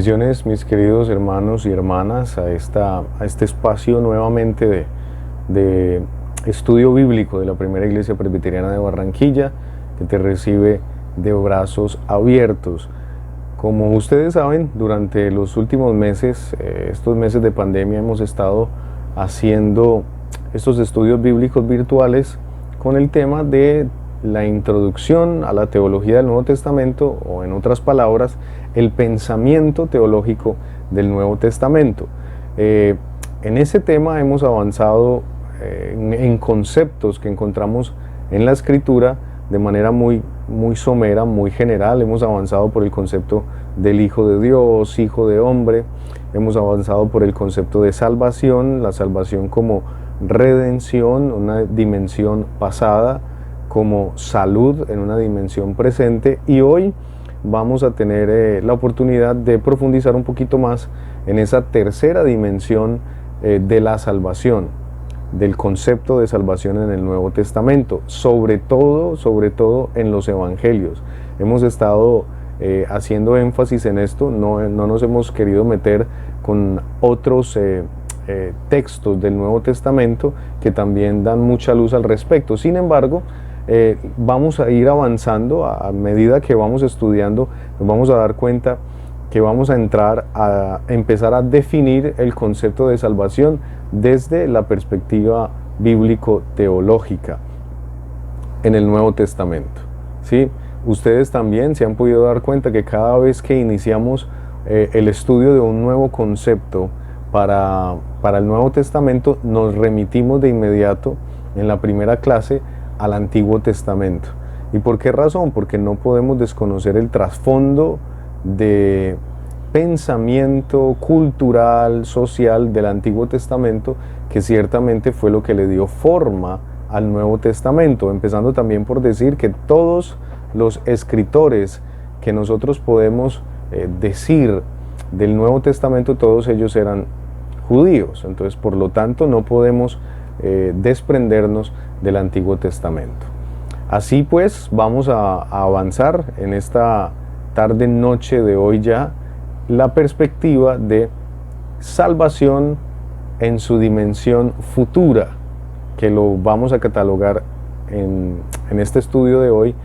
Bendiciones, mis queridos hermanos y hermanas, a este espacio nuevamente de estudio bíblico de la Primera Iglesia Presbiteriana de Barranquilla, que te recibe de brazos abiertos. Como ustedes saben, durante los últimos meses, estos meses de pandemia, hemos estado haciendo estos estudios bíblicos virtuales con el tema de la introducción a la teología del Nuevo Testamento, o en otras palabras, el pensamiento teológico del Nuevo Testamento. En ese tema hemos avanzado en conceptos que encontramos en la Escritura de manera muy somera, muy general. Hemos avanzado por el concepto del Hijo de Dios, Hijo de Hombre. Hemos avanzado por el concepto de salvación, la salvación como redención, una dimensión pasada, como salud en una dimensión presente, y hoy vamos a tener la oportunidad de profundizar un poquito más en esa tercera dimensión de la salvación, del concepto de salvación en el Nuevo Testamento, sobre todo en los evangelios. Hemos estado haciendo énfasis en esto, no nos hemos querido meter con otros textos del Nuevo Testamento que también dan mucha luz al respecto. Sin embargo, vamos a ir avanzando a medida que vamos estudiando. Nos vamos a dar cuenta que vamos a empezar a definir el concepto de salvación desde la perspectiva bíblico-teológica en el Nuevo Testamento, ¿sí? Ustedes también se han podido dar cuenta que cada vez que iniciamos el estudio de un nuevo concepto para el Nuevo Testamento, nos remitimos de inmediato en la primera clase al Antiguo Testamento. ¿Y por qué razón? Porque no podemos desconocer el trasfondo de pensamiento cultural, social del Antiguo Testamento, que ciertamente fue lo que le dio forma al Nuevo Testamento, empezando también por decir que todos los escritores que nosotros podemos decir del Nuevo Testamento, todos ellos eran judíos. Entonces, por lo tanto, no podemos desprendernos del Antiguo Testamento. Así pues, vamos a avanzar en esta tarde-noche de hoy ya la perspectiva de salvación en su dimensión futura, que lo vamos a catalogar en este estudio de hoy,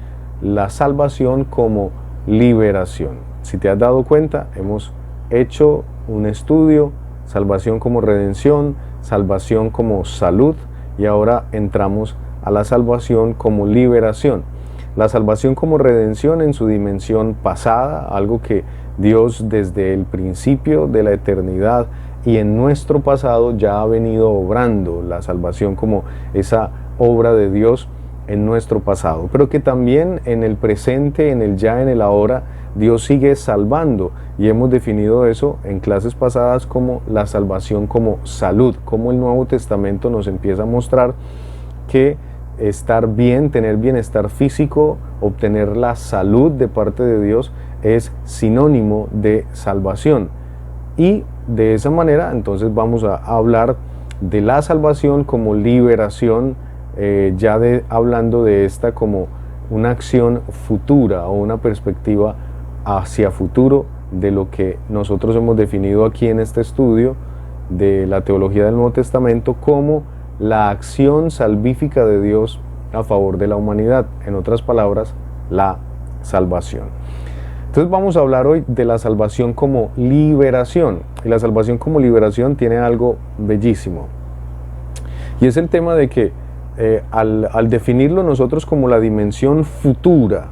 la salvación como liberación. Si te has dado cuenta, hemos hecho un estudio, salvación como redención, salvación como salud, y ahora entramos a la salvación como liberación. La salvación como redención en su dimensión pasada, algo que Dios desde el principio de la eternidad y en nuestro pasado ya ha venido obrando, la salvación como esa obra de Dios en nuestro pasado, pero que también en el presente, en el ya, en el ahora, Dios sigue salvando, y hemos definido eso en clases pasadas como la salvación como salud, como el Nuevo Testamento nos empieza a mostrar que estar bien, tener bienestar físico, obtener la salud de parte de Dios es sinónimo de salvación. Y de esa manera entonces vamos a hablar de la salvación como liberación, hablando de esta como una acción futura o una perspectiva hacia futuro de lo que nosotros hemos definido aquí en este estudio de la teología del Nuevo Testamento como la acción salvífica de Dios a favor de la humanidad, en otras palabras, la salvación. Entonces vamos a hablar hoy de la salvación como liberación, y la salvación como liberación tiene algo bellísimo, y es el tema de que al definirlo nosotros como la dimensión futura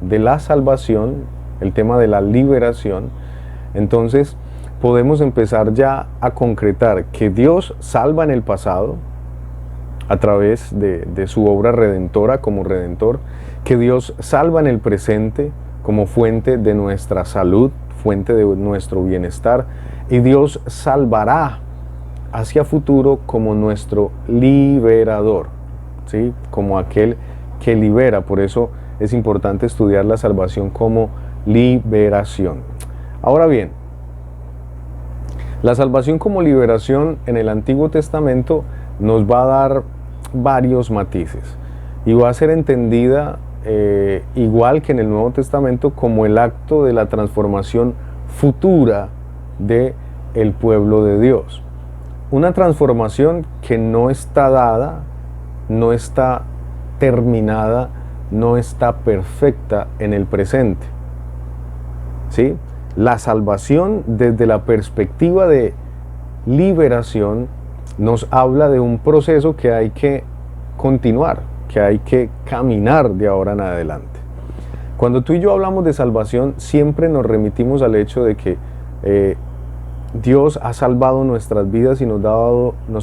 de la salvación, el tema de la liberación, entonces podemos empezar ya a concretar que Dios salva en el pasado a través de su obra redentora como redentor, que Dios salva en el presente como fuente de nuestra salud, fuente de nuestro bienestar, y Dios salvará hacia futuro como nuestro liberador, ¿sí? Como aquel que libera. Por eso es importante estudiar la salvación como liberación. Ahora bien, la salvación como liberación en el Antiguo Testamento nos va a dar varios matices y va a ser entendida igual que en el Nuevo Testamento como el acto de la transformación futura de el pueblo de Dios. Una transformación que no está dada, no está terminada, no está perfecta en el presente. ¿Sí? La salvación desde la perspectiva de liberación nos habla de un proceso que hay que continuar, que hay que caminar de ahora en adelante. Cuando tú y yo hablamos de salvación, siempre nos remitimos al hecho de que Dios ha salvado nuestras vidas y nos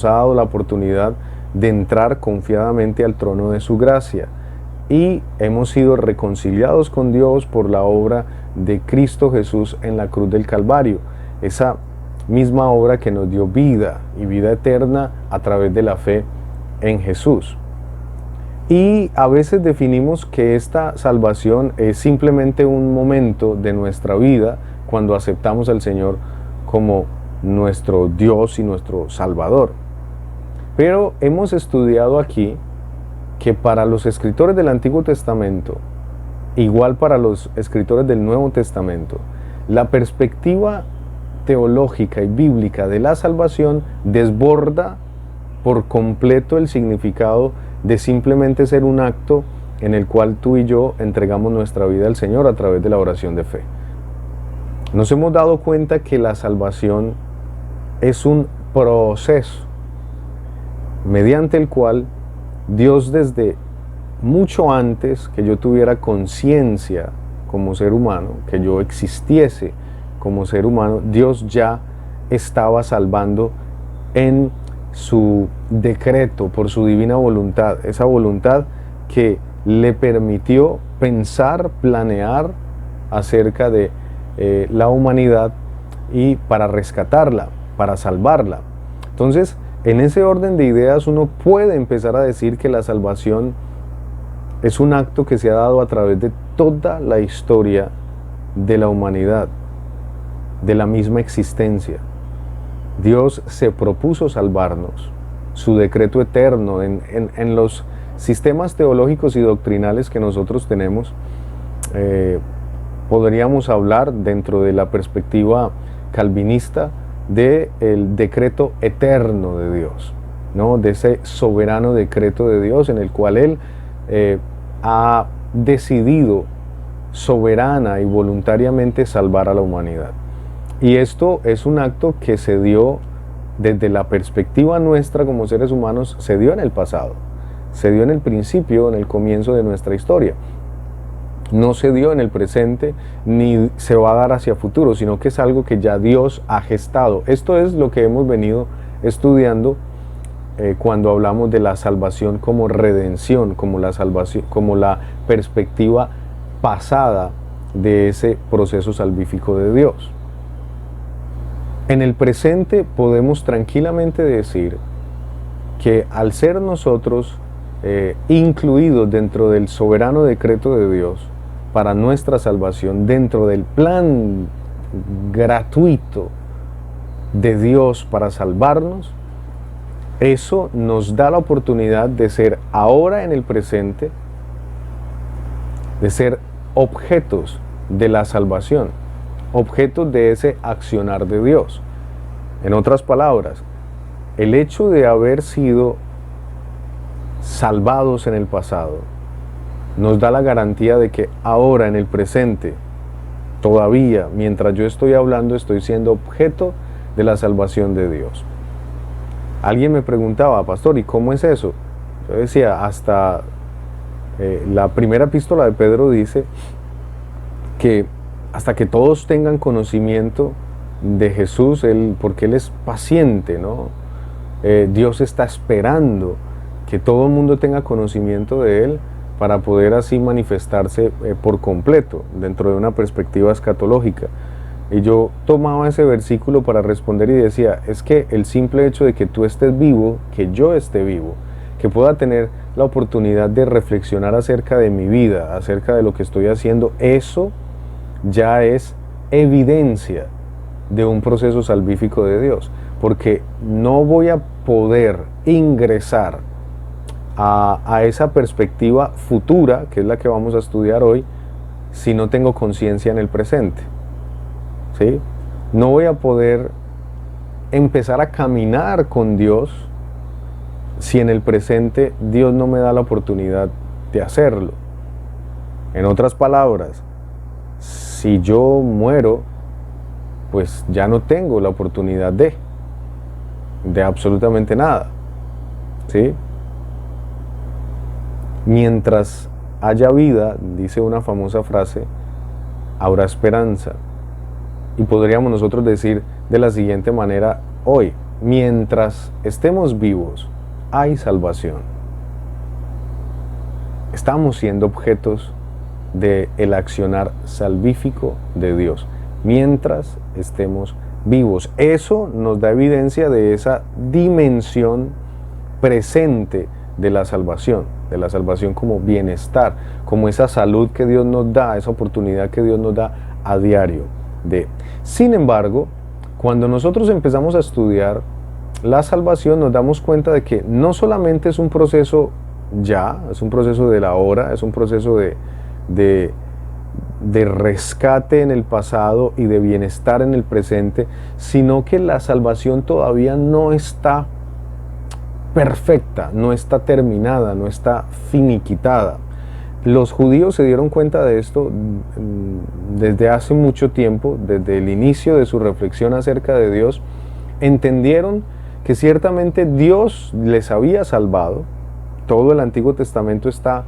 ha dado la oportunidad de entrar confiadamente al trono de su gracia. Y hemos sido reconciliados con Dios por la obra de Cristo Jesús en la cruz del Calvario. Esa misma obra que nos dio vida y vida eterna a través de la fe en Jesús. Y a veces definimos que esta salvación es simplemente un momento de nuestra vida cuando aceptamos al Señor como nuestro Dios y nuestro Salvador. Pero hemos estudiado aquí que para los escritores del Antiguo Testamento, igual para los escritores del Nuevo Testamento, la perspectiva teológica y bíblica de la salvación desborda por completo el significado de simplemente ser un acto en el cual tú y yo entregamos nuestra vida al Señor a través de la oración de fe. Nos hemos dado cuenta que la salvación es un proceso mediante el cual Dios, desde mucho antes que yo tuviera conciencia como ser humano, que yo existiese como ser humano, Dios ya estaba salvando en su decreto, por su divina voluntad, esa voluntad que le permitió pensar, planear acerca de la humanidad y para rescatarla, para salvarla. Entonces, en ese orden de ideas uno puede empezar a decir que la salvación es un acto que se ha dado a través de toda la historia de la humanidad, de la misma existencia. Dios se propuso salvarnos, su decreto eterno en los sistemas teológicos y doctrinales que nosotros tenemos. Podríamos hablar dentro de la perspectiva calvinista del decreto eterno de Dios, ¿no? De ese soberano decreto de Dios en el cual Él ha decidido soberana y voluntariamente salvar a la humanidad. Y esto es un acto que se dio desde la perspectiva nuestra como seres humanos, se dio en el pasado, se dio en el principio, en el comienzo de nuestra historia. No se dio en el presente ni se va a dar hacia futuro, sino que es algo que ya Dios ha gestado. Esto es lo que hemos venido estudiando cuando hablamos de la salvación como redención, como la salvación, como la perspectiva pasada de ese proceso salvífico de Dios. En el presente podemos tranquilamente decir que al ser nosotros incluidos dentro del soberano decreto de Dios para nuestra salvación, dentro del plan gratuito de Dios para salvarnos, eso nos da la oportunidad de ser ahora en el presente, de ser objetos de la salvación, objetos de ese accionar de Dios. En otras palabras, el hecho de haber sido salvados en el pasado nos da la garantía de que ahora en el presente, todavía, mientras yo estoy hablando, estoy siendo objeto de la salvación de Dios. Alguien me preguntaba, pastor, ¿y cómo es eso? Yo decía, hasta la primera epístola de Pedro dice que hasta que todos tengan conocimiento de Jesús, porque Él es paciente, ¿no? Dios está esperando que todo el mundo tenga conocimiento de Él para poder así manifestarse por completo dentro de una perspectiva escatológica. Y yo tomaba ese versículo para responder y decía, es que el simple hecho de que tú estés vivo, que yo esté vivo, que pueda tener la oportunidad de reflexionar acerca de mi vida, acerca de lo que estoy haciendo, eso ya es evidencia de un proceso salvífico de Dios, porque no voy a poder ingresar a esa perspectiva futura, que es la que vamos a estudiar hoy, si no tengo conciencia en el presente. ¿sí? No voy a poder empezar a caminar con Dios si en el presente Dios no me da la oportunidad de hacerlo. En otras palabras, si yo muero, pues ya no tengo la oportunidad de absolutamente nada, ¿sí? Mientras haya vida, dice una famosa frase, habrá esperanza. Y podríamos nosotros decir de la siguiente manera hoy: mientras estemos vivos, hay salvación. Estamos siendo objetos del accionar salvífico de Dios mientras estemos vivos. Eso nos da evidencia de esa dimensión presente de la salvación como bienestar, como esa salud que Dios nos da, esa oportunidad que Dios nos da a diario. Sin embargo, cuando nosotros empezamos a estudiar la salvación, nos damos cuenta de que no solamente es un proceso es un proceso del ahora, es un proceso de rescate en el pasado y de bienestar en el presente, sino que la salvación todavía no está perfecta, no está terminada, no está finiquitada. Los judíos se dieron cuenta de esto desde hace mucho tiempo, desde el inicio de su reflexión acerca de Dios. Entendieron que ciertamente Dios les había salvado. Todo el Antiguo Testamento está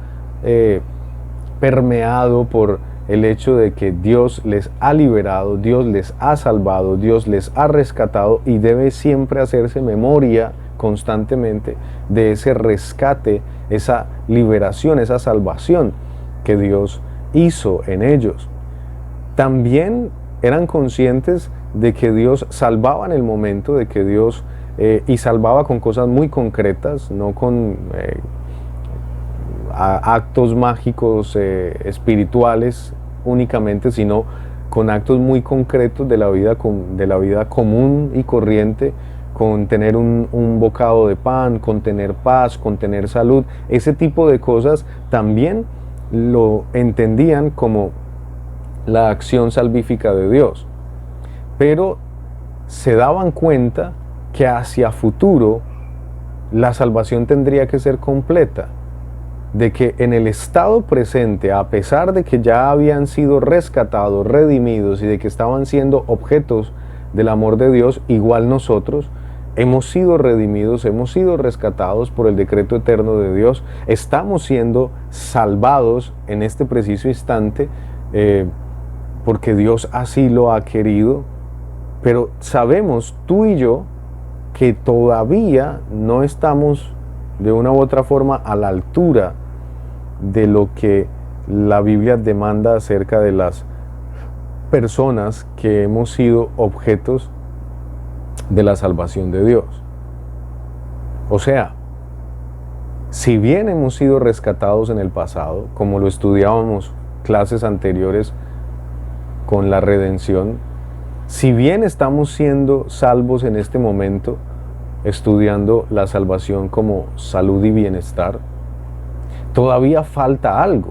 permeado por el hecho de que Dios les ha liberado, Dios les ha salvado, Dios les ha rescatado, y debe siempre hacerse memoria constantemente de ese rescate, esa liberación, esa salvación que Dios hizo en ellos. También eran conscientes de que Dios salvaba en el momento, de que Dios y salvaba con cosas muy concretas, no con actos mágicos espirituales únicamente, sino con actos muy concretos de la vida común y corriente, con tener un bocado de pan, con tener paz, con tener salud. Ese tipo de cosas también lo entendían como la acción salvífica de Dios. Pero se daban cuenta que hacia futuro la salvación tendría que ser completa, de que en el estado presente, a pesar de que ya habían sido rescatados, redimidos y de que estaban siendo objetos del amor de Dios, igual nosotros hemos sido redimidos, hemos sido rescatados por el decreto eterno de Dios, estamos siendo salvados en este preciso instante porque Dios así lo ha querido, pero sabemos tú y yo que todavía no estamos de una u otra forma a la altura de lo que la Biblia demanda acerca de las personas que hemos sido objetos de la salvación de Dios. O sea, si bien hemos sido rescatados en el pasado, como lo estudiábamos clases anteriores con la redención, si bien estamos siendo salvos en este momento, estudiando la salvación como salud y bienestar, todavía falta algo.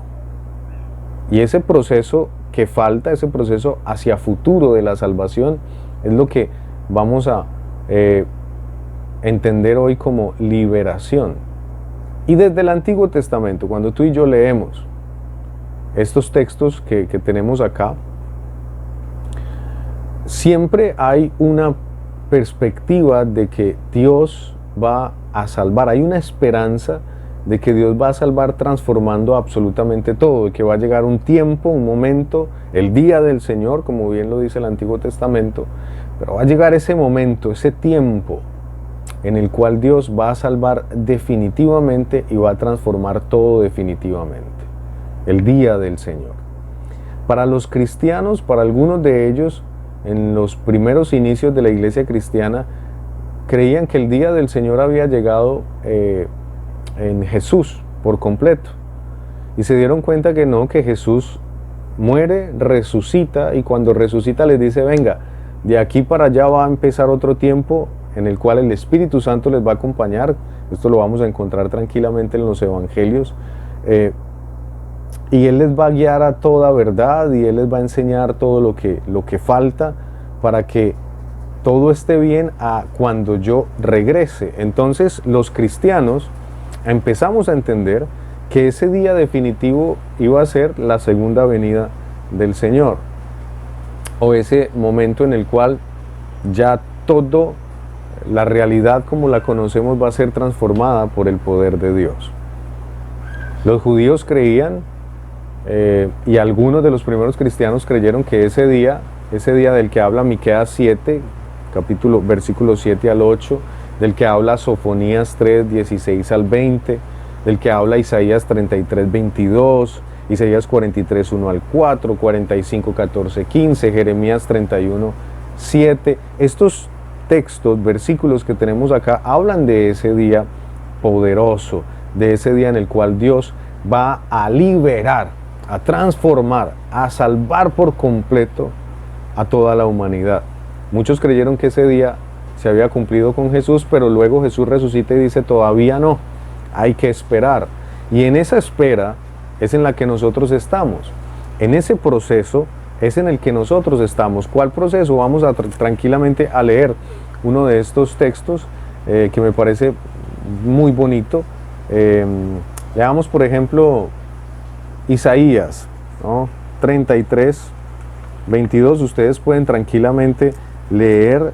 Y ese proceso que falta, ese proceso hacia futuro de la salvación, es lo que vamos a entender hoy como liberación. Y desde el Antiguo Testamento, cuando tú y yo leemos estos textos que tenemos acá, siempre hay una perspectiva de que Dios va a salvar. Hay una esperanza de que Dios va a salvar transformando absolutamente todo, de que va a llegar un tiempo, un momento, el día del Señor, como bien lo dice el Antiguo Testamento, pero va a llegar ese momento, ese tiempo en el cual Dios va a salvar definitivamente y va a transformar todo definitivamente. El día del Señor. Para los cristianos, para algunos de ellos, en los primeros inicios de la iglesia cristiana, creían que el día del Señor había llegado en Jesús por completo. Y se dieron cuenta que no, que Jesús muere, resucita, y cuando resucita les dice: venga, de aquí para allá va a empezar otro tiempo en el cual el Espíritu Santo les va a acompañar. Esto lo vamos a encontrar tranquilamente en los evangelios. Y Él les va a guiar a toda verdad, y Él les va a enseñar todo lo que falta para que todo esté bien a cuando yo regrese. Entonces los cristianos empezamos a entender que ese día definitivo iba a ser la segunda venida del Señor, o ese momento en el cual ya todo, la realidad como la conocemos va a ser transformada por el poder de Dios. Los judíos creían, y algunos de los primeros cristianos creyeron que ese día del que habla Miqueas 7, versículos 7 al 8, del que habla Sofonías 3, 16 al 20, del que habla Isaías 33, 22, Isaías 43, 1 al 4, 45, 14, 15, Jeremías 31, 7. Estos textos, versículos que tenemos acá, hablan de ese día poderoso, de ese día en el cual Dios va a liberar, a transformar, a salvar por completo a toda la humanidad. Muchos creyeron que ese día se había cumplido con Jesús, pero luego Jesús resucita y dice, todavía no, hay que esperar. Y en esa espera es en la que nosotros estamos. En ese proceso es en el que nosotros estamos. ¿Cuál proceso? Vamos a tranquilamente a leer uno de estos textos que me parece muy bonito. Leamos, por ejemplo, Isaías, ¿no? 33, 22. Ustedes pueden tranquilamente leer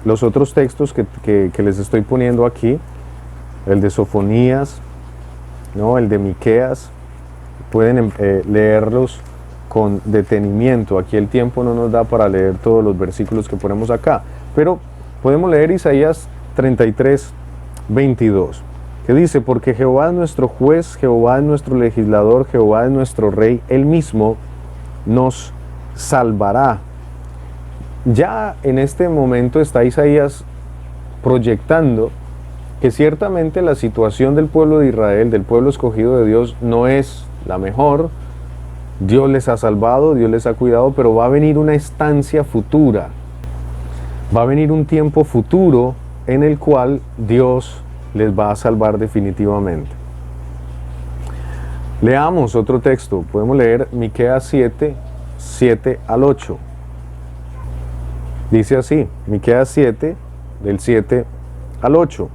los otros textos que les estoy poniendo aquí, el de Sofonías, ¿no? El de Miqueas. Pueden leerlos con detenimiento. Aquí el tiempo no nos da para leer todos los versículos que ponemos acá, pero podemos leer Isaías 33, 22, que dice, porque Jehová es nuestro juez, Jehová es nuestro legislador, Jehová es nuestro rey, él mismo nos salvará. Ya en este momento está Isaías proyectando que ciertamente la situación del pueblo de Israel, del pueblo escogido de Dios, no es la mejor. Dios les ha salvado, Dios les ha cuidado, pero va a venir una estancia futura. Va a venir un tiempo futuro en el cual Dios les va a salvar definitivamente. Leamos otro texto. Podemos leer Miqueas 7, 7 al 8. Dice así, Miqueas 7, del 7 al 8.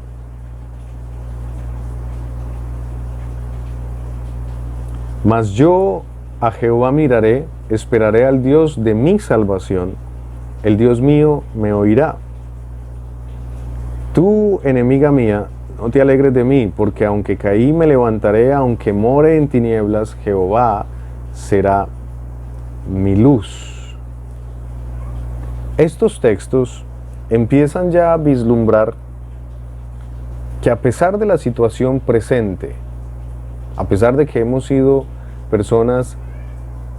Mas yo a Jehová miraré, esperaré al Dios de mi salvación, el Dios mío me oirá. Tú, enemiga mía, no te alegres de mí, porque aunque caí me levantaré, aunque more en tinieblas, Jehová será mi luz. Estos textos empiezan ya a vislumbrar que a pesar de la situación presente, a pesar de que hemos sido personas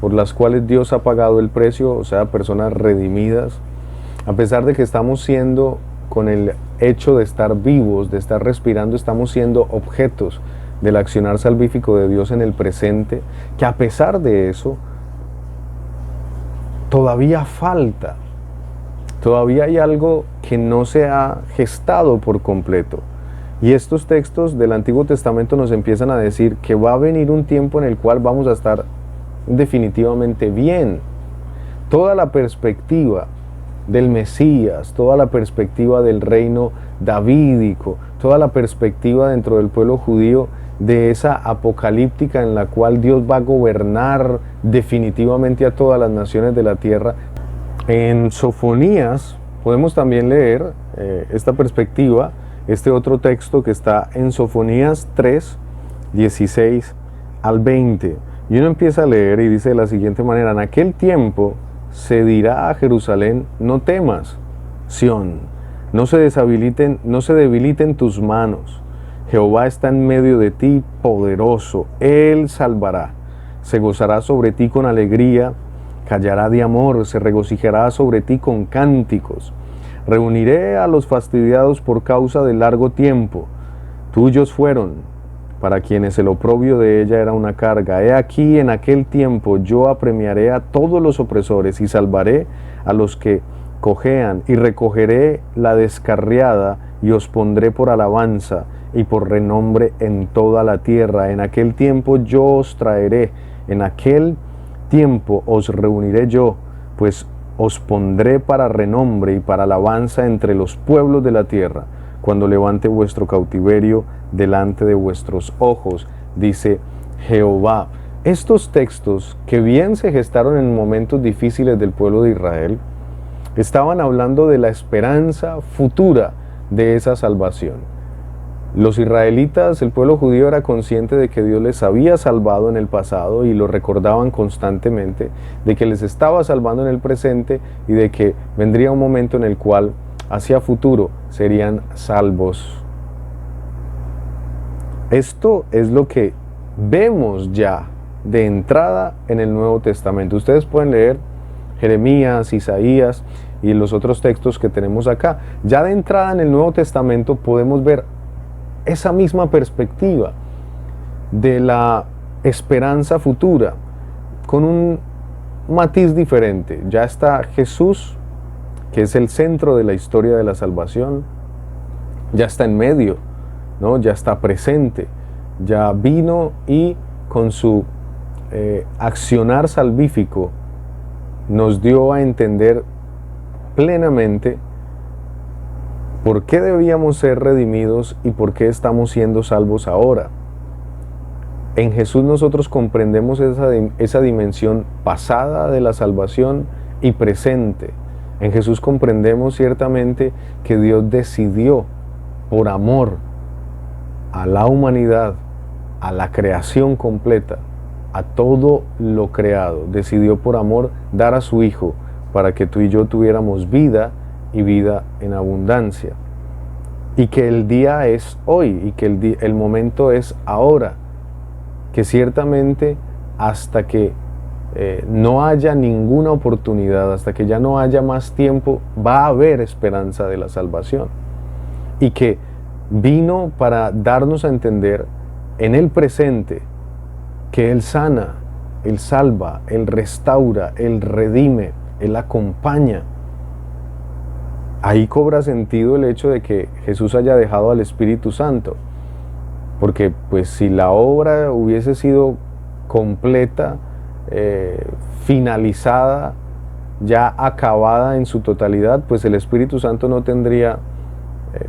por las cuales Dios ha pagado el precio, o sea, personas redimidas, a pesar de que estamos siendo, con el hecho de estar vivos, de estar respirando, estamos siendo objetos del accionar salvífico de Dios en el presente, que a pesar de eso, todavía falta, todavía hay algo que no se ha gestado por completo. Y estos textos del Antiguo Testamento nos empiezan a decir que va a venir un tiempo en el cual vamos a estar definitivamente bien. Toda la perspectiva del Mesías, toda la perspectiva del reino davídico, toda la perspectiva dentro del pueblo judío de esa apocalíptica en la cual Dios va a gobernar definitivamente a todas las naciones de la tierra. En Sofonías podemos también leer esta perspectiva, este otro texto que está en Sofonías 3, 16 al 20. Y uno empieza a leer y dice de la siguiente manera, en aquel tiempo se dirá a Jerusalén, no temas, Sión, no se debiliten tus manos. Jehová está en medio de ti, poderoso, Él salvará. Se gozará sobre ti con alegría, callará de amor, se regocijará sobre ti con cánticos. Reuniré a los fastidiados por causa del largo tiempo. Tuyos fueron, para quienes el oprobio de ella era una carga. He aquí, en aquel tiempo yo apremiaré a todos los opresores y salvaré a los que cojean, y recogeré la descarriada y os pondré por alabanza y por renombre en toda la tierra. En aquel tiempo yo os traeré, en aquel tiempo os reuniré yo, pues os pondré para renombre y para alabanza entre los pueblos de la tierra, cuando levante vuestro cautiverio delante de vuestros ojos, dice Jehová. Estos textos, que bien se gestaron en momentos difíciles del pueblo de Israel, estaban hablando de la esperanza futura de esa salvación. Los israelitas, el pueblo judío, era consciente de que Dios les había salvado en el pasado y lo recordaban constantemente, de que les estaba salvando en el presente y de que vendría un momento en el cual hacia futuro serían salvos. Esto es lo que vemos ya de entrada en el Nuevo Testamento. Ustedes pueden leer Jeremías, Isaías y los otros textos que tenemos acá. Ya de entrada en el Nuevo Testamento podemos ver esa misma perspectiva de la esperanza futura, con un matiz diferente. Ya está Jesús, que es el centro de la historia de la salvación, ya está en medio, ¿no? Ya está presente, ya vino y con su accionar salvífico nos dio a entender plenamente por qué debíamos ser redimidos y por qué estamos siendo salvos ahora. En Jesús nosotros comprendemos esa dimensión pasada de la salvación y presente. En Jesús comprendemos ciertamente que Dios decidió, por amor a la humanidad, a la creación completa, a todo lo creado, decidió por amor dar a su Hijo para que tú y yo tuviéramos vida y vida en abundancia. Y que el día es hoy y que el momento es ahora. Que ciertamente hasta que no haya ninguna oportunidad, hasta que ya no haya más tiempo, va a haber esperanza de la salvación. Y que vino para darnos a entender en el presente que Él sana, Él salva, Él restaura, Él redime, Él acompaña. Ahí cobra sentido el hecho de que Jesús haya dejado al Espíritu Santo. Porque pues si la obra hubiese sido completa, finalizada, ya acabada en su totalidad, pues el Espíritu Santo no tendría,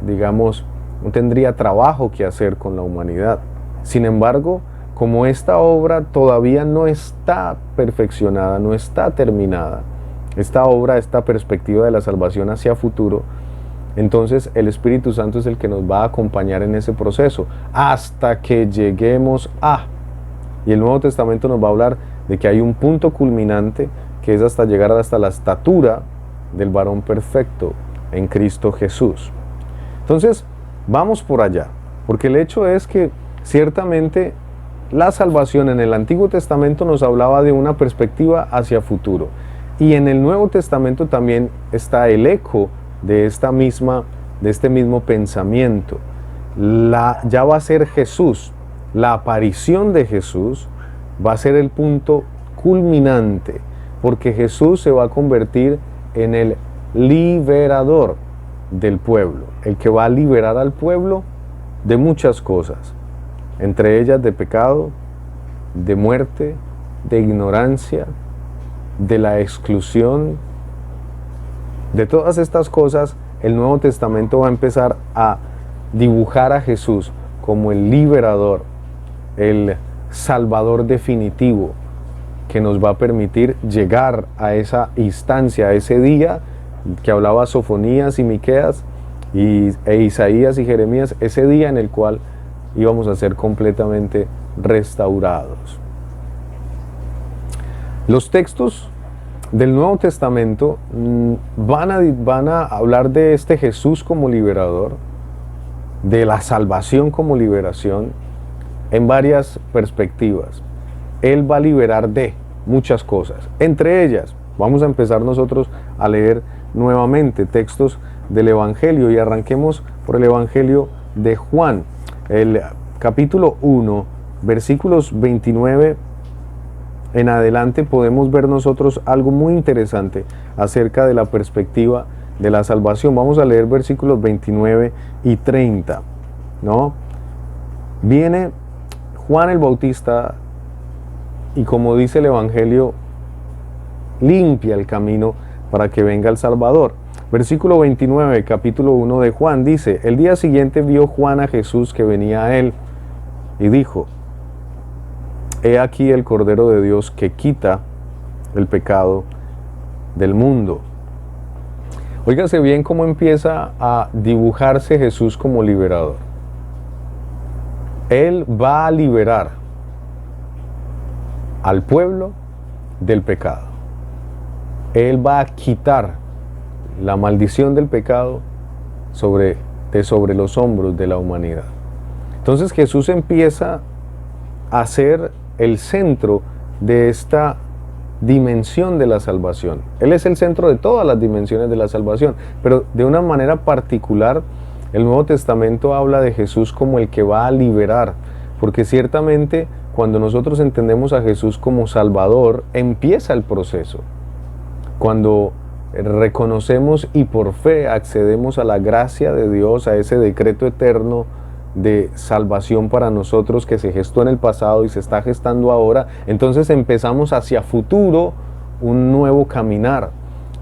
no tendría trabajo que hacer con la humanidad. Sin embargo, como esta obra todavía no está perfeccionada, no está terminada, esta obra, esta perspectiva de la salvación hacia futuro, entonces el Espíritu Santo es el que nos va a acompañar en ese proceso hasta que lleguemos a. Y el Nuevo Testamento nos va a hablar de que hay un punto culminante que es hasta llegar hasta la estatura del varón perfecto en Cristo Jesús. Entonces, vamos por allá, porque el hecho es que ciertamente la salvación en el Antiguo Testamento nos hablaba de una perspectiva hacia futuro. Y en el Nuevo Testamento también está el eco de este mismo pensamiento. Ya va a ser Jesús, la aparición de Jesús va a ser el punto culminante, porque Jesús se va a convertir en el liberador del pueblo, el que va a liberar al pueblo de muchas cosas, entre ellas de pecado, de muerte, de ignorancia, de la exclusión. De todas estas cosas, el Nuevo Testamento va a empezar a dibujar a Jesús como el liberador, el salvador definitivo, que nos va a permitir llegar a esa instancia, a ese día que hablaba Sofonías y Miqueas e Isaías y Jeremías, ese día en el cual íbamos a ser completamente restaurados. Los textos del Nuevo Testamento van a hablar de este Jesús como liberador, de la salvación como liberación, en varias perspectivas. Él va a liberar de muchas cosas. Entre ellas, vamos a empezar nosotros a leer nuevamente textos del Evangelio y arranquemos por el Evangelio de Juan, el capítulo 1, versículos 29 en adelante. Podemos ver nosotros algo muy interesante acerca de la perspectiva de la salvación. Vamos a leer versículos 29 y 30, ¿no? Viene Juan el Bautista y, como dice el Evangelio, limpia el camino para que venga el Salvador. Versículo 29, capítulo 1 de Juan, dice: el día siguiente vio Juan a Jesús que venía a él y dijo: he aquí el Cordero de Dios que quita el pecado del mundo. Óigase bien cómo empieza a dibujarse Jesús como liberador. Él va a liberar al pueblo del pecado. Él va a quitar la maldición del pecado sobre los hombros de la humanidad. Entonces Jesús empieza a ser el centro de esta dimensión de la salvación. Él es el centro de todas las dimensiones de la salvación, pero de una manera particular el Nuevo Testamento habla de Jesús como el que va a liberar, porque ciertamente cuando nosotros entendemos a Jesús como Salvador, empieza el proceso. Cuando reconocemos y por fe accedemos a la gracia de Dios, a ese decreto eterno de salvación para nosotros que se gestó en el pasado y se está gestando ahora, entonces empezamos hacia futuro un nuevo caminar,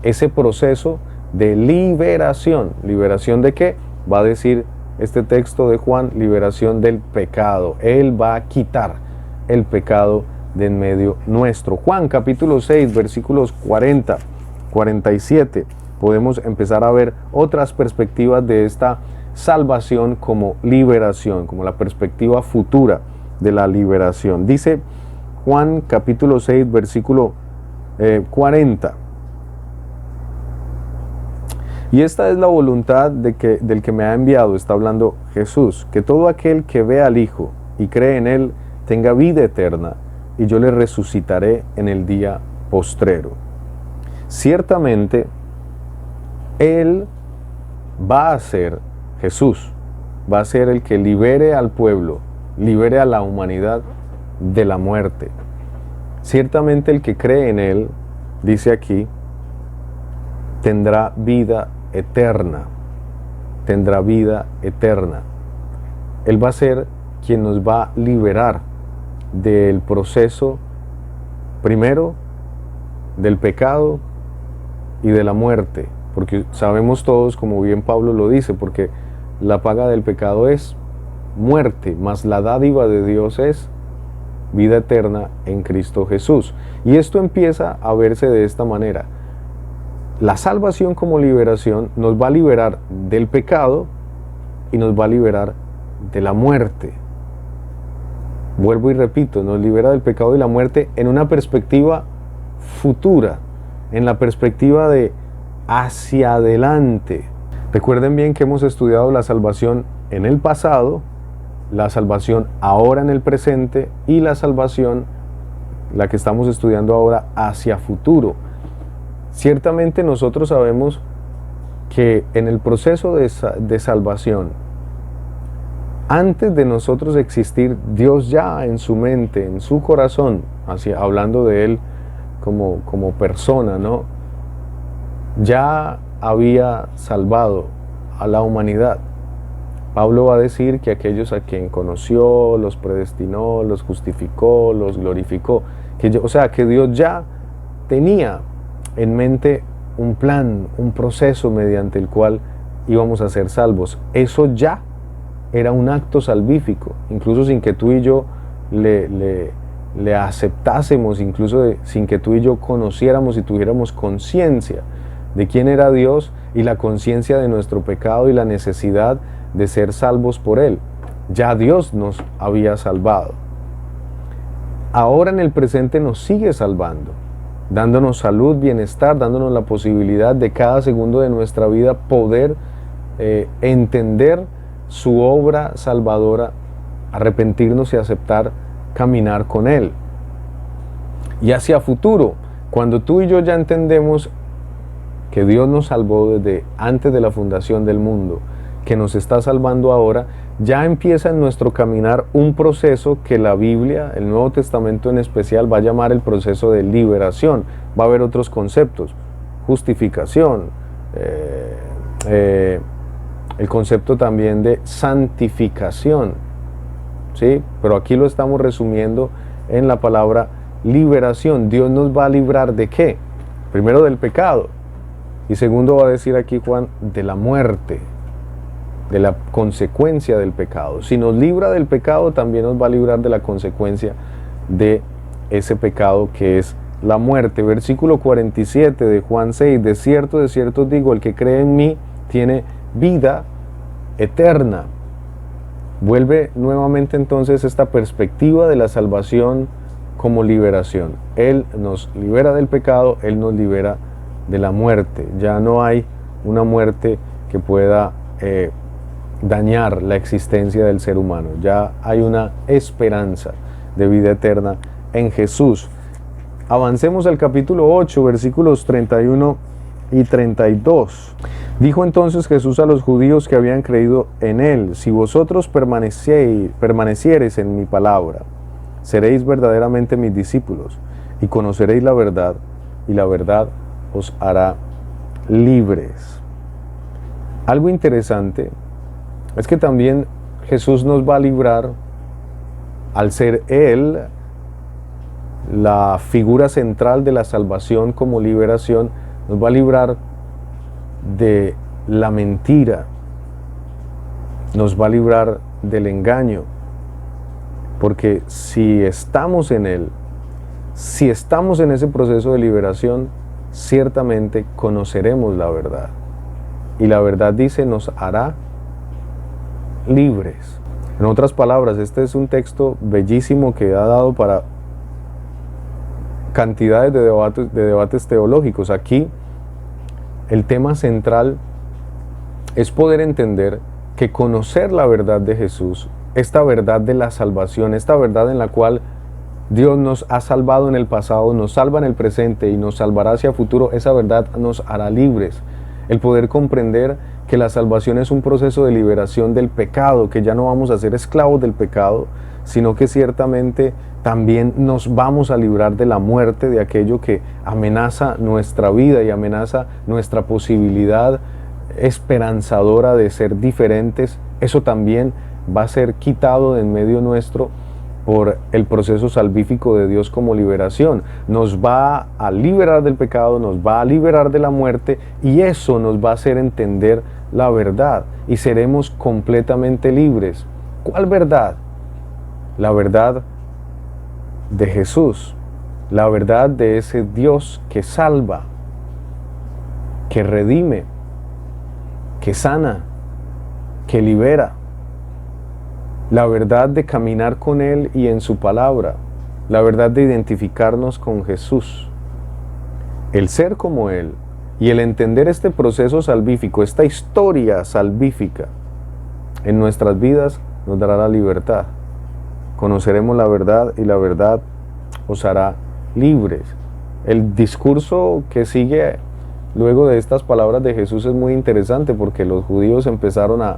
ese proceso de liberación. ¿Liberación de qué? Va a decir este texto de Juan: liberación del pecado. Él va a quitar el pecado de en medio nuestro. Juan capítulo 6, versículos 40, 47, podemos empezar a ver otras perspectivas de esta salvación como liberación, como la perspectiva futura de la liberación. Dice Juan capítulo 6, versículo 40. Y esta es la voluntad del que me ha enviado, está hablando Jesús, que todo aquel que ve al Hijo y cree en Él tenga vida eterna, y yo le resucitaré en el día postrero. Ciertamente, Él va a ser, Jesús, va a ser el que libere al pueblo, libere a la humanidad de la muerte. Ciertamente el que cree en Él, dice aquí, tendrá vida eterna. Tendrá vida eterna. Él va a ser quien nos va a liberar del proceso, primero, del pecado y de la muerte. Porque sabemos todos, como bien Pablo lo dice, porque la paga del pecado es muerte, mas la dádiva de Dios es vida eterna en Cristo Jesús. Y esto empieza a verse de esta manera. La salvación como liberación nos va a liberar del pecado y nos va a liberar de la muerte. Vuelvo y repito, nos libera del pecado y la muerte en una perspectiva futura, en la perspectiva de hacia adelante. Recuerden bien que hemos estudiado la salvación en el pasado, la salvación ahora en el presente y la salvación, la que estamos estudiando ahora, hacia futuro. Ciertamente nosotros sabemos que en el proceso de salvación, antes de nosotros existir, Dios ya en su mente, en su corazón, hablando de Él como persona, ¿no?, ya había salvado a la humanidad. Pablo va a decir que aquellos a quien conoció, los predestinó, los justificó, los glorificó. O sea, que Dios ya tenía en mente un plan, un proceso mediante el cual íbamos a ser salvos. Eso ya era un acto salvífico, incluso sin que tú y yo le aceptásemos, incluso sin que tú y yo conociéramos y tuviéramos conciencia de quién era Dios y la conciencia de nuestro pecado y la necesidad de ser salvos por Él. Ya Dios nos había salvado. Ahora en el presente nos sigue salvando, dándonos salud, bienestar, dándonos la posibilidad de cada segundo de nuestra vida poder entender su obra salvadora, arrepentirnos y aceptar caminar con Él. Y hacia futuro, cuando tú y yo ya entendemos que Dios nos salvó desde antes de la fundación del mundo, que nos está salvando ahora, ya empieza en nuestro caminar un proceso que la Biblia, el Nuevo Testamento en especial, va a llamar el proceso de liberación. Va a haber otros conceptos: justificación, el concepto también de santificación, ¿sí? Pero aquí lo estamos resumiendo en la palabra liberación. Dios nos va a librar ¿de qué? Primero del pecado, Y segundo, va a decir aquí Juan, de la muerte, de la consecuencia del pecado. Si nos libra del pecado, también nos va a librar de la consecuencia de ese pecado, que es la muerte. Versículo 47 de Juan 6, de cierto os digo, el que cree en mí tiene vida eterna. Vuelve nuevamente entonces esta perspectiva de la salvación como liberación. Él nos libera del pecado, Él nos libera de la muerte. Ya no hay una muerte que pueda dañar la existencia del ser humano. Ya hay una esperanza de vida eterna en Jesús. Avancemos al capítulo 8, versículos 31 y 32. Dijo entonces Jesús a los judíos que habían creído en Él: si vosotros permaneciereis en mi palabra, seréis verdaderamente mis discípulos, y conoceréis la verdad, y la verdad os hará libres. Algo interesante es que también Jesús nos va a librar, al ser Él la figura central de la salvación como liberación, nos va a librar de la mentira, nos va a librar del engaño, porque si estamos en Él, si estamos en ese proceso de liberación, ciertamente conoceremos la verdad, y la verdad, dice, nos hará libres. En otras palabras, este es un texto bellísimo que ha dado para cantidades de debates teológicos. Aquí el tema central es poder entender que conocer la verdad de Jesús, esta verdad de la salvación, esta verdad en la cual Dios nos ha salvado en el pasado, nos salva en el presente y nos salvará hacia el futuro, esa verdad nos hará libres. El poder comprender que la salvación es un proceso de liberación del pecado, que ya no vamos a ser esclavos del pecado, sino que ciertamente también nos vamos a librar de la muerte, de aquello que amenaza nuestra vida y amenaza nuestra posibilidad esperanzadora de ser diferentes. Eso también va a ser quitado de en medio nuestro por el proceso salvífico de Dios como liberación. Nos va a liberar del pecado, nos va a liberar de la muerte, y eso nos va a hacer entender la verdad y seremos completamente libres. ¿Cuál verdad? La verdad de Jesús, la verdad de ese Dios que salva, que redime, que sana, que libera. La verdad de caminar con Él y en su palabra, la verdad de identificarnos con Jesús, el ser como Él y el entender este proceso salvífico, esta historia salvífica en nuestras vidas, nos dará la libertad. Conoceremos la verdad y la verdad os hará libres. El discurso que sigue luego de estas palabras de Jesús es muy interesante, porque los judíos empezaron a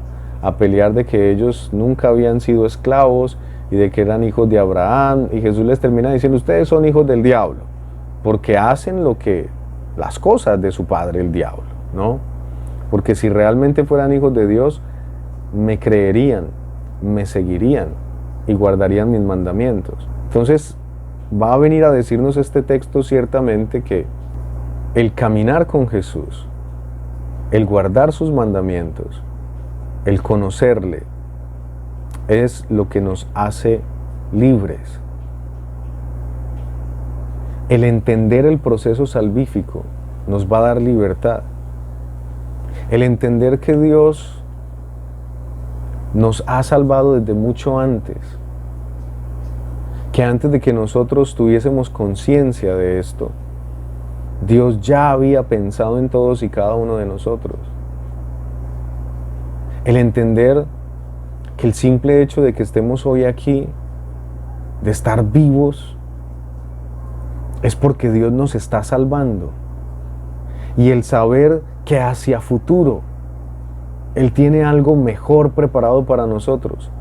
pelear de que ellos nunca habían sido esclavos y de que eran hijos de Abraham, y Jesús les termina diciendo: ustedes son hijos del diablo, porque hacen las cosas de su padre el diablo, ¿no? Porque si realmente fueran hijos de Dios, me creerían, me seguirían y guardarían mis mandamientos. Entonces va a venir a decirnos este texto ciertamente que el caminar con Jesús, el guardar sus mandamientos, el conocerle, es lo que nos hace libres. El entender el proceso salvífico nos va a dar libertad. El entender que Dios nos ha salvado desde mucho antes, que antes de que nosotros tuviésemos conciencia de esto, Dios ya había pensado en todos y cada uno de nosotros. El entender que el simple hecho de que estemos hoy aquí, de estar vivos, es porque Dios nos está salvando. Y el saber que hacia futuro Él tiene algo mejor preparado para nosotros.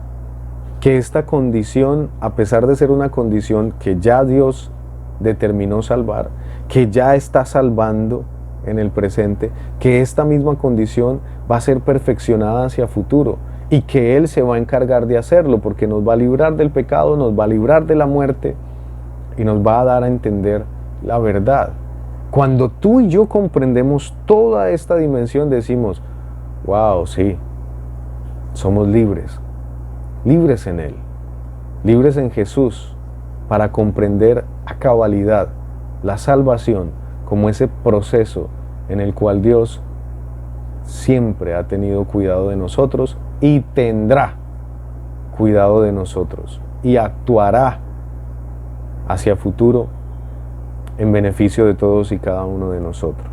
Que esta condición, a pesar de ser una condición que ya Dios determinó salvar, que ya está salvando en el presente, que esta misma condición va a ser perfeccionada hacia futuro, y que Él se va a encargar de hacerlo, porque nos va a librar del pecado, nos va a librar de la muerte y nos va a dar a entender la verdad. Cuando tú y yo comprendemos toda esta dimensión, decimos, wow, sí, somos libres, libres en Él, libres en Jesús, para comprender a cabalidad la salvación como ese proceso en el cual Dios siempre ha tenido cuidado de nosotros y tendrá cuidado de nosotros y actuará hacia futuro en beneficio de todos y cada uno de nosotros.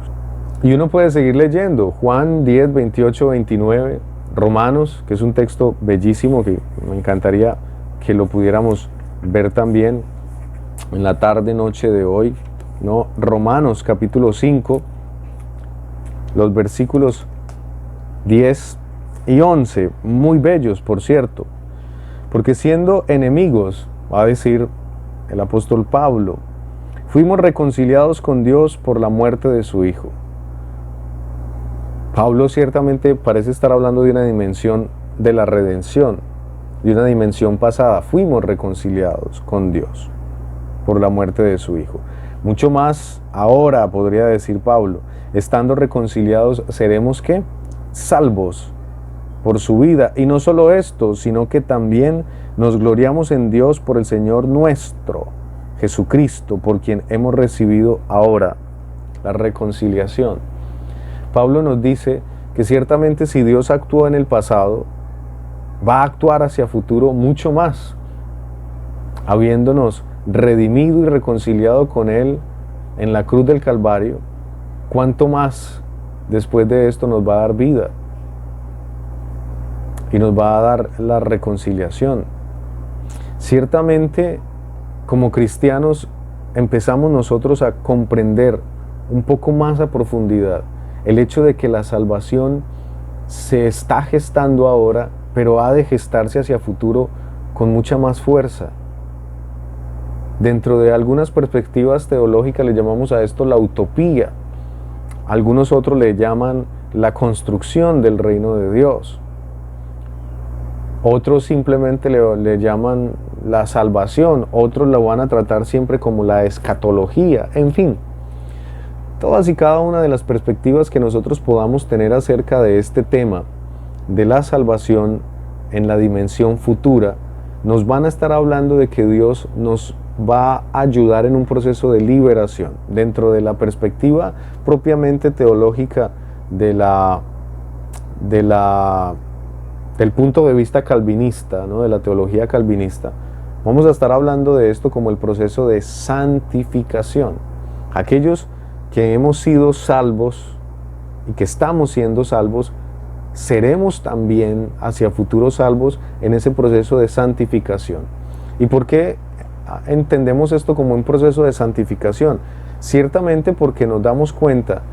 Y uno puede seguir leyendo Juan 10, 28, 29, Romanos, que es un texto bellísimo que me encantaría que lo pudiéramos ver también en la tarde, noche de hoy, ¿no? Romanos capítulo 5, los versículos 10 y 11, muy bellos, por cierto, porque siendo enemigos, va a decir el apóstol Pablo, fuimos reconciliados con Dios por la muerte de su Hijo. Pablo ciertamente parece estar hablando de una dimensión de la redención, de una dimensión pasada. Fuimos reconciliados con Dios por la muerte de su Hijo. Mucho más ahora, podría decir Pablo, estando reconciliados, seremos ¿qué? Salvos por su vida. Y no solo esto, sino que también nos gloriamos en Dios por el Señor nuestro, Jesucristo, por quien hemos recibido ahora la reconciliación. Pablo nos dice que ciertamente si Dios actuó en el pasado, va a actuar hacia futuro mucho más, habiéndonos redimido y reconciliado con Él en la cruz del Calvario. ¿Cuánto más después de esto nos va a dar vida? Y nos va a dar la reconciliación. Ciertamente, como cristianos, empezamos nosotros a comprender un poco más a profundidad el hecho de que la salvación se está gestando ahora, pero ha de gestarse hacia futuro con mucha más fuerza. Dentro de algunas perspectivas teológicas le llamamos a esto la utopía. Algunos otros le llaman la construcción del reino de Dios. Otros simplemente le llaman la salvación. Otros lo van a tratar siempre como la escatología. En fin, todas y cada una de las perspectivas que nosotros podamos tener acerca de este tema de la salvación en la dimensión futura, nos van a estar hablando de que Dios nos va a ayudar en un proceso de liberación dentro de la perspectiva propiamente teológica del punto de vista calvinista, ¿no? De la teología calvinista. Vamos a estar hablando de esto como el proceso de santificación. Aquellos que hemos sido salvos y que estamos siendo salvos, seremos también hacia futuros salvos en ese proceso de santificación. ¿Y por qué entendemos esto como un proceso de santificación? Ciertamente porque nos damos cuenta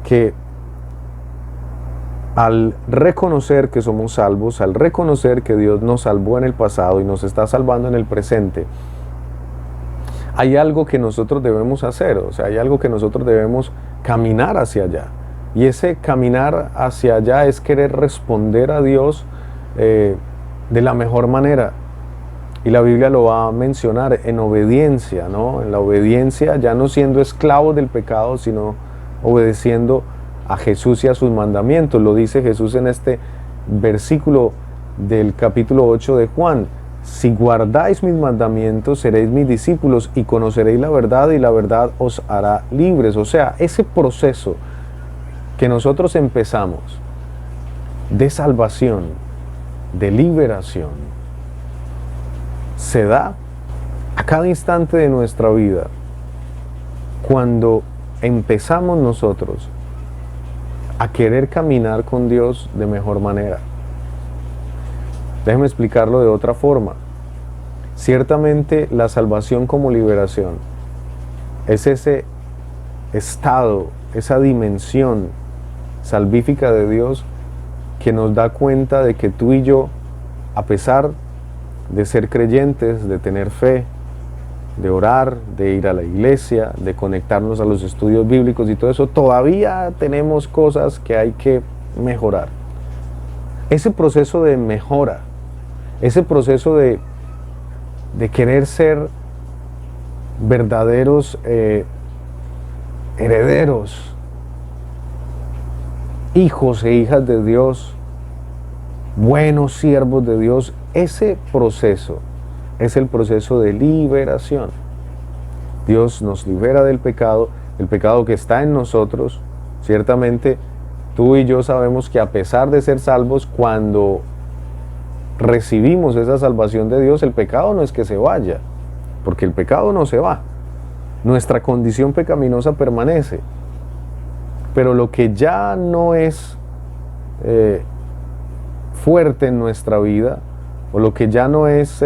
que al reconocer que somos salvos, al reconocer que Dios nos salvó en el pasado y nos está salvando en el presente, hay algo que nosotros debemos hacer, o sea, hay algo que nosotros debemos caminar hacia allá. Y ese caminar hacia allá es querer responder a Dios de la mejor manera. Y la Biblia lo va a mencionar en obediencia, ¿no? En la obediencia, ya no siendo esclavos del pecado, sino obedeciendo a Jesús y a sus mandamientos. Lo dice Jesús en este versículo del capítulo 8 de Juan. Si guardáis mis mandamientos, seréis mis discípulos y conoceréis la verdad y la verdad os hará libres. O sea, ese proceso que nosotros empezamos de salvación, de liberación, se da a cada instante de nuestra vida cuando empezamos nosotros a querer caminar con Dios de mejor manera. Déjeme explicarlo de otra forma. Ciertamente la salvación como liberación es ese estado, esa dimensión salvífica de Dios que nos da cuenta de que tú y yo, a pesar de ser creyentes, de tener fe, de orar, de ir a la iglesia, de conectarnos a los estudios bíblicos y todo eso, todavía tenemos cosas que hay que mejorar. Ese proceso de mejora, ese proceso de querer ser verdaderos herederos, hijos e hijas de Dios, buenos siervos de Dios. Ese proceso es el proceso de liberación. Dios nos libera del pecado, el pecado que está en nosotros. Ciertamente, tú y yo sabemos que a pesar de ser salvos, cuando recibimos esa salvación de Dios, el pecado no es que se vaya, porque el pecado no se va. Nuestra condición pecaminosa permanece. Pero lo que ya no es fuerte en nuestra vida, o lo que ya no es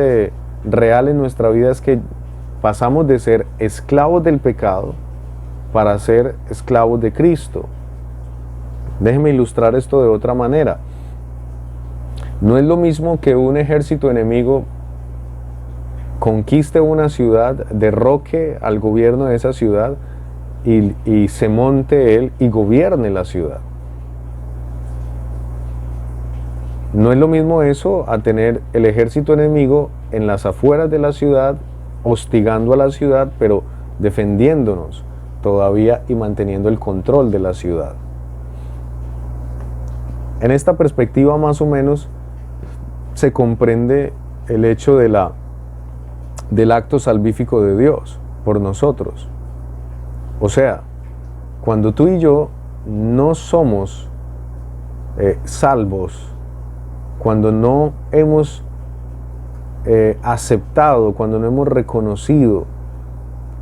real en nuestra vida, es que pasamos de ser esclavos del pecado para ser esclavos de Cristo. Déjeme ilustrar esto de otra manera. No es lo mismo que un ejército enemigo conquiste una ciudad, derroque al gobierno de esa ciudad y se monte él y gobierne la ciudad. No es lo mismo eso a tener el ejército enemigo en las afueras de la ciudad, hostigando a la ciudad, pero defendiéndonos todavía y manteniendo el control de la ciudad. En esta perspectiva, más o menos, se comprende el hecho del acto salvífico de Dios por nosotros. O sea, cuando tú y yo no somos salvos, cuando no hemos aceptado, cuando no hemos reconocido,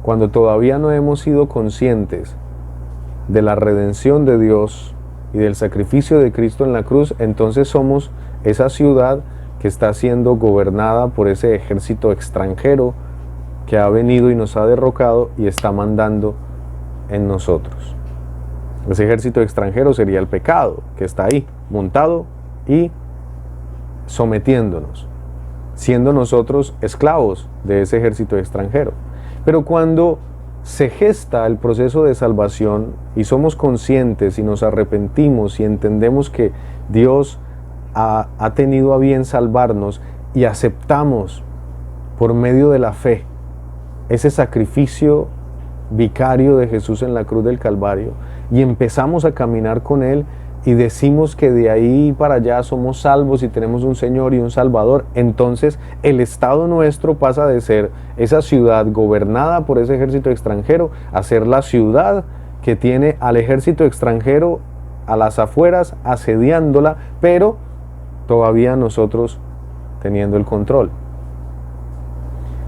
cuando todavía no hemos sido conscientes de la redención de Dios y del sacrificio de Cristo en la cruz, entonces somos esa ciudad que está siendo gobernada por ese ejército extranjero que ha venido y nos ha derrocado y está mandando en nosotros. Ese ejército extranjero sería el pecado, que está ahí, montado y sometiéndonos, siendo nosotros esclavos de ese ejército extranjero. Pero cuando se gesta el proceso de salvación y somos conscientes y nos arrepentimos y entendemos que Dios ha tenido a bien salvarnos y aceptamos por medio de la fe ese sacrificio vicario de Jesús en la cruz del Calvario y empezamos a caminar con Él y decimos que de ahí para allá somos salvos y tenemos un Señor y un Salvador, entonces el estado nuestro pasa de ser esa ciudad gobernada por ese ejército extranjero a ser la ciudad que tiene al ejército extranjero a las afueras asediándola, pero todavía nosotros teniendo el control.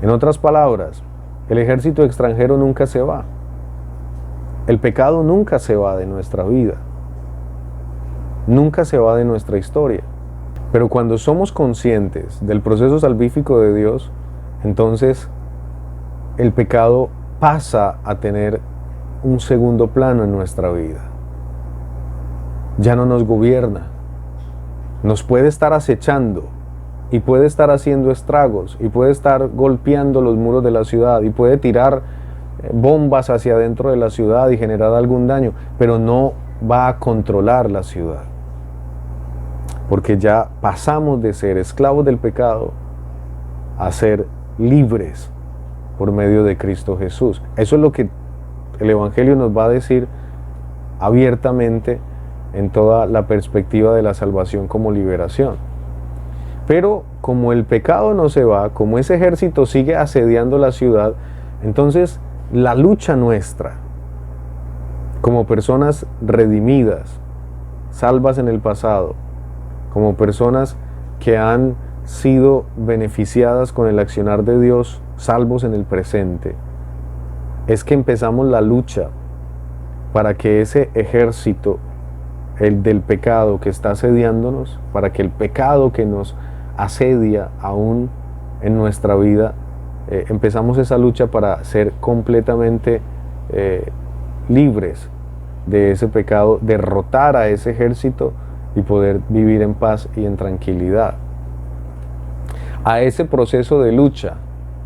En otras palabras, el ejército extranjero nunca se va. El pecado nunca se va de nuestra vida. Nunca se va de nuestra historia. Pero cuando somos conscientes del proceso salvífico de Dios, entonces el pecado pasa a tener un segundo plano en nuestra vida. Ya no nos gobierna. Nos puede estar acechando y puede estar haciendo estragos y puede estar golpeando los muros de la ciudad y puede tirar bombas hacia adentro de la ciudad y generar algún daño, pero no va a controlar la ciudad, porque ya pasamos de ser esclavos del pecado a ser libres por medio de Cristo Jesús. Eso es lo que el Evangelio nos va a decir abiertamente en toda la perspectiva de la salvación como liberación. Pero como el pecado no se va, como ese ejército sigue asediando la ciudad, entonces la lucha nuestra como personas redimidas, salvas en el pasado, como personas que han sido beneficiadas con el accionar de Dios, salvos en el presente, es que empezamos la lucha para que ese ejército, el del pecado que está asediándonos, para que el pecado que nos asedia aún en nuestra vida, empezamos esa lucha para ser completamente libres de ese pecado, derrotar a ese ejército y poder vivir en paz y en tranquilidad. A ese proceso de lucha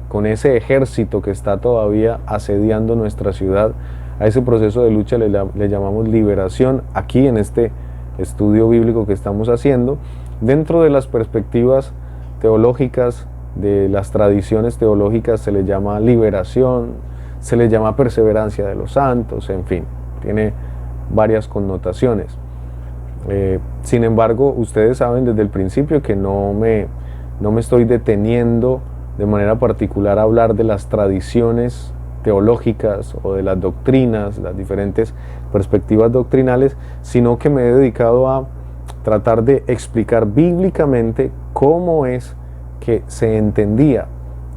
con ese ejército que está todavía asediando nuestra ciudad, a ese proceso de lucha le llamamos liberación aquí en este estudio bíblico que estamos haciendo, dentro de las perspectivas teológicas, de las tradiciones teológicas se le llama liberación, se le llama perseverancia de los santos, en fin, tiene varias connotaciones. Sin embargo, ustedes saben desde el principio que no me estoy deteniendo de manera particular a hablar de las tradiciones teológicas o de las doctrinas, las diferentes perspectivas doctrinales, sino que me he dedicado a tratar de explicar bíblicamente cómo es que se entendía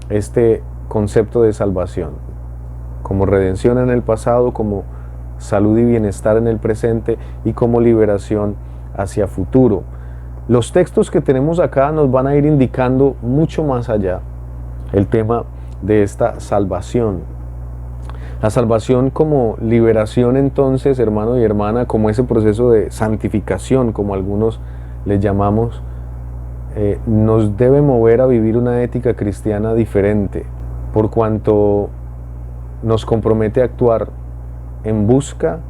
este concepto de salvación, como redención en el pasado, como salud y bienestar en el presente y como liberación hacia futuro. Los textos que tenemos acá nos van a ir indicando mucho más allá el tema de esta salvación. La salvación como liberación, entonces, hermano y hermana, como ese proceso de santificación, como algunos le llamamos, nos debe mover a vivir una ética cristiana diferente, por cuanto nos compromete a actuar en busca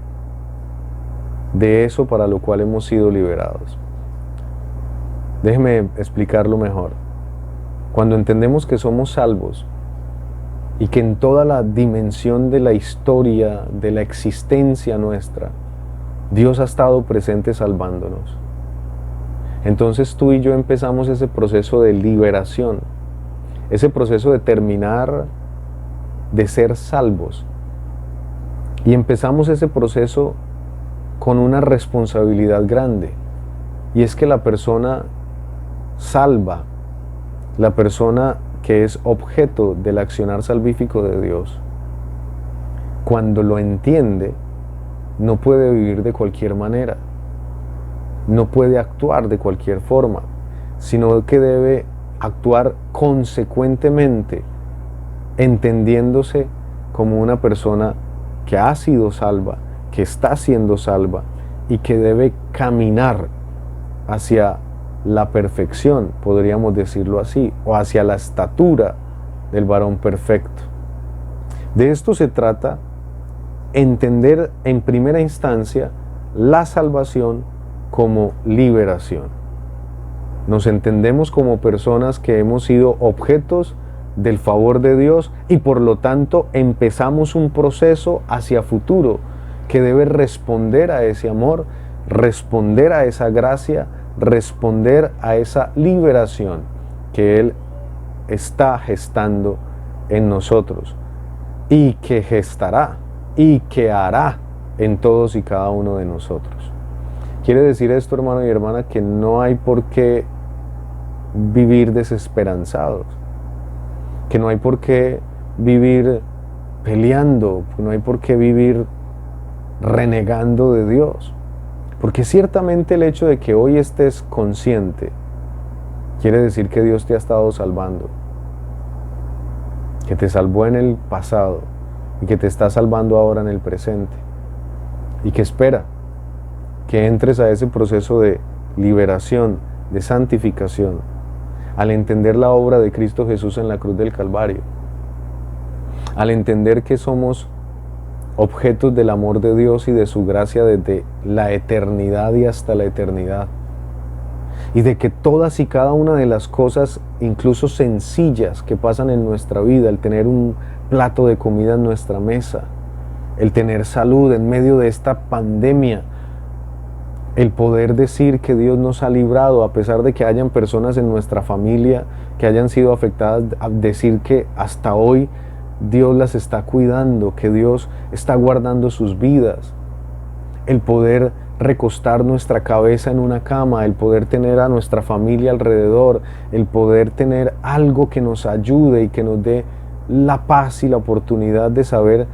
de eso para lo cual hemos sido liberados. Déjeme explicarlo mejor. Cuando entendemos que somos salvos y que en toda la dimensión de la historia, de la existencia nuestra, Dios ha estado presente salvándonos, entonces tú y yo empezamos ese proceso de liberación, ese proceso de terminar de ser salvos. Y empezamos ese proceso con una responsabilidad grande, y es que la persona salva, la persona que es objeto del accionar salvífico de Dios, cuando lo entiende, no puede vivir de cualquier manera, no puede actuar de cualquier forma, sino que debe actuar consecuentemente, entendiéndose como una persona que ha sido salva, que está siendo salva y que debe caminar hacia la perfección, podríamos decirlo así, o hacia la estatura del varón perfecto. De esto se trata, entender en primera instancia la salvación como liberación. Nos entendemos como personas que hemos sido objetos del favor de Dios y por lo tanto empezamos un proceso hacia futuro que debe responder a ese amor, responder a esa gracia, responder a esa liberación que Él está gestando en nosotros y que gestará y que hará en todos y cada uno de nosotros. Quiere decir esto, hermano y hermana, que no hay por qué vivir desesperanzados, que no hay por qué vivir peleando, que no hay por qué vivir renegando de Dios. Porque ciertamente el hecho de que hoy estés consciente quiere decir que Dios te ha estado salvando, que te salvó en el pasado y que te está salvando ahora en el presente, y que espera que entres a ese proceso de liberación, de santificación, al entender la obra de Cristo Jesús en la cruz del Calvario, al entender que somos objetos del amor de Dios y de su gracia desde la eternidad y hasta la eternidad, y de que todas y cada una de las cosas, incluso sencillas, que pasan en nuestra vida, el tener un plato de comida en nuestra mesa, el tener salud en medio de esta pandemia, el poder decir que Dios nos ha librado a pesar de que hayan personas en nuestra familia que hayan sido afectadas, a decir que hasta hoy Dios las está cuidando, que Dios está guardando sus vidas, el poder recostar nuestra cabeza en una cama, el poder tener a nuestra familia alrededor, el poder tener algo que nos ayude y que nos dé la paz y la oportunidad de saber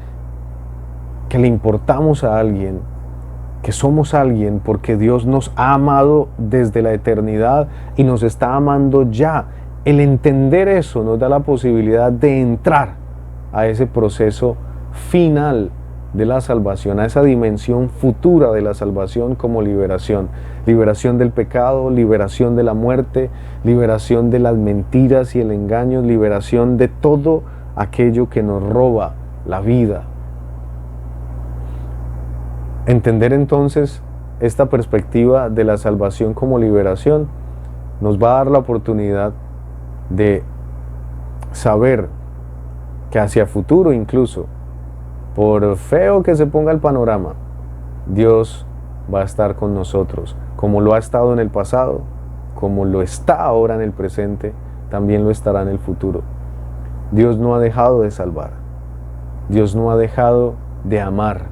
que le importamos a alguien, que somos alguien porque Dios nos ha amado desde la eternidad y nos está amando ya. El entender eso nos da la posibilidad de entrar a ese proceso final de la salvación, a esa dimensión futura de la salvación como liberación. Liberación del pecado, liberación de la muerte, liberación de las mentiras y el engaño, liberación de todo aquello que nos roba la vida. Entender entonces esta perspectiva de la salvación como liberación nos va a dar la oportunidad de saber que hacia futuro incluso por feo que se ponga el panorama, Dios va a estar con nosotros, como lo ha estado en el pasado, como lo está ahora en el presente, también lo estará en el futuro. Dios no ha dejado de salvar, Dios no ha dejado de amar,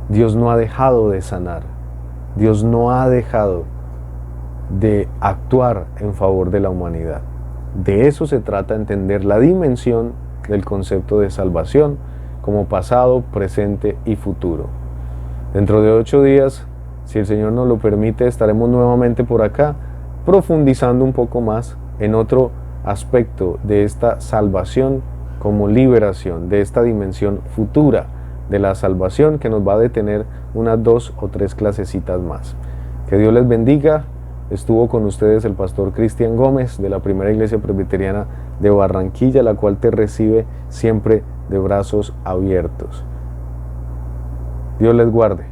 Dios no ha dejado de sanar, Dios no ha dejado de actuar en favor de la humanidad. De eso se trata, entender la dimensión del concepto de salvación como pasado, presente y futuro. Dentro de 8 días, si el Señor nos lo permite, estaremos nuevamente por acá, profundizando un poco más en otro aspecto de esta salvación como liberación, de esta dimensión futura de la salvación que nos va a detener unas 2 o 3 clasecitas más. Que Dios les bendiga. Estuvo con ustedes el pastor Cristian Gómez de la Primera Iglesia Presbiteriana de Barranquilla, la cual te recibe siempre de brazos abiertos. Dios les guarde.